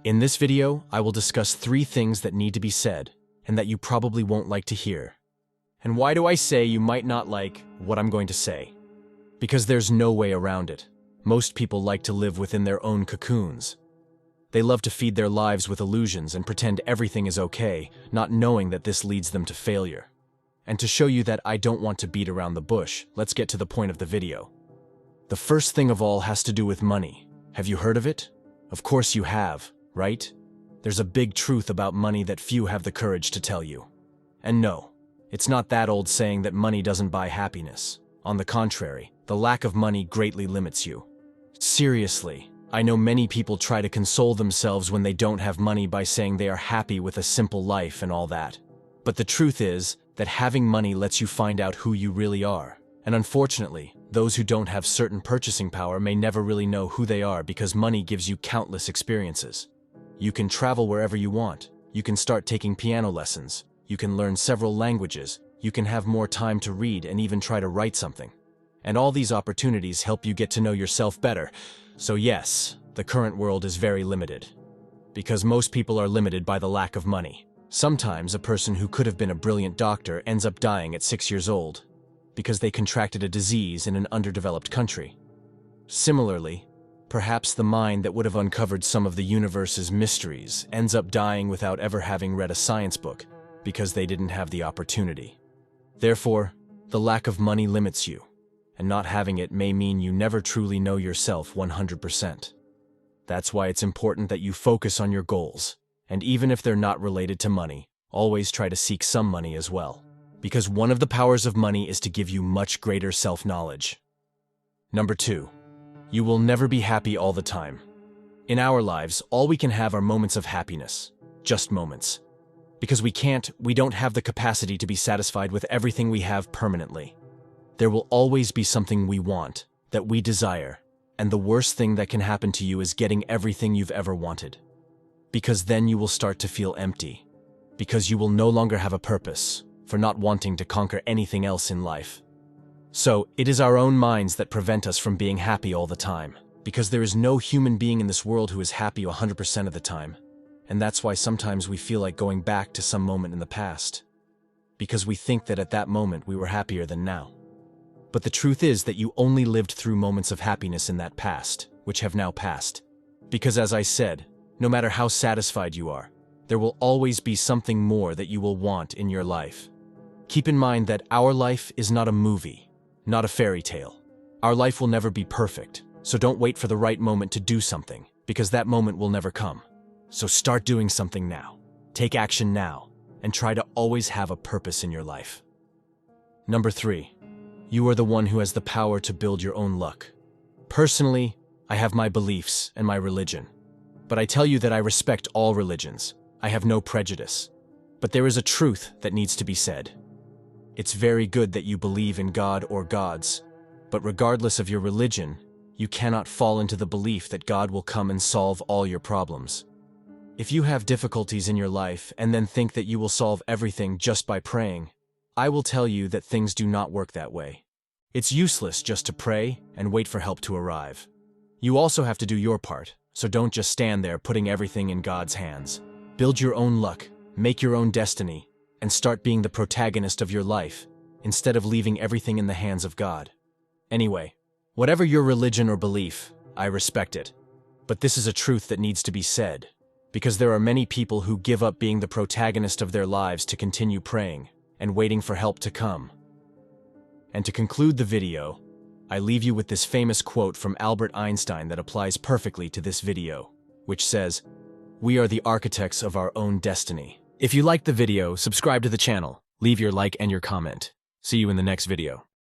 In this video, I will discuss 3 things that need to be said and that you probably won't like to hear. And why do I say you might not like what I'm going to say? Because there's no way around it. Most people like to live within their own cocoons. They love to feed their lives with illusions and pretend everything is okay, not knowing that this leads them to failure. And to show you that I don't want to beat around the bush, let's get to the point of the video. The first thing of all has to do with money. Have you heard of it? Of course you have, right? There's a big truth about money that few have the courage to tell you. And no, it's not that old saying that money doesn't buy happiness. On the contrary, the lack of money greatly limits you. Seriously, I know many people try to console themselves when they don't have money by saying they are happy with a simple life and all that. But the truth is that having money lets you find out who you really are. And unfortunately, those who don't have certain purchasing power may never really know who they are because money gives you countless experiences. You can travel wherever you want. You can start taking piano lessons. You can learn several languages. You can have more time to read and even try to write something. And all these opportunities help you get to know yourself better. So yes, the current world is very limited. Because most people are limited by the lack of money. Sometimes a person who could have been a brilliant doctor ends up dying at 6 years old because they contracted a disease in an underdeveloped country. Similarly, perhaps the mind that would have uncovered some of the universe's mysteries ends up dying without ever having read a science book because they didn't have the opportunity. Therefore, the lack of money limits you, and not having it may mean you never truly know yourself 100%. That's why it's important that you focus on your goals, and even if they're not related to money, always try to seek some money as well. Because one of the powers of money is to give you much greater self-knowledge. Number 2. You will never be happy all the time. In our lives, all we can have are moments of happiness. Just moments. Because we don't have the capacity to be satisfied with everything we have permanently. There will always be something we want, that we desire, and the worst thing that can happen to you is getting everything you've ever wanted. Because then you will start to feel empty. Because you will no longer have a purpose, for not wanting to conquer anything else in life. So, it is our own minds that prevent us from being happy all the time, because there is no human being in this world who is happy 100% of the time. And that's why sometimes we feel like going back to some moment in the past. Because we think that at that moment we were happier than now. But the truth is that you only lived through moments of happiness in that past, which have now passed. Because as I said, no matter how satisfied you are, there will always be something more that you will want in your life. Keep in mind that our life is not a movie, not a fairy tale. Our life will never be perfect, so don't wait for the right moment to do something, because that moment will never come. So start doing something now. Take action now, and try to always have a purpose in your life. Number 3. You are the one who has the power to build your own luck. Personally, I have my beliefs and my religion. But I tell you that I respect all religions. I have no prejudice. But there is a truth that needs to be said. It's very good that you believe in God or gods, but regardless of your religion, you cannot fall into the belief that God will come and solve all your problems. If you have difficulties in your life and then think that you will solve everything just by praying, I will tell you that things do not work that way. It's useless just to pray and wait for help to arrive. You also have to do your part, so don't just stand there putting everything in God's hands. Build your own luck, make your own destiny, and start being the protagonist of your life, instead of leaving everything in the hands of God. Anyway, whatever your religion or belief, I respect it. But this is a truth that needs to be said, because there are many people who give up being the protagonist of their lives to continue praying and waiting for help to come. And to conclude the video, I leave you with this famous quote from Albert Einstein that applies perfectly to this video, which says, "We are the architects of our own destiny." If you liked the video, subscribe to the channel, leave your like and your comment. See you in the next video.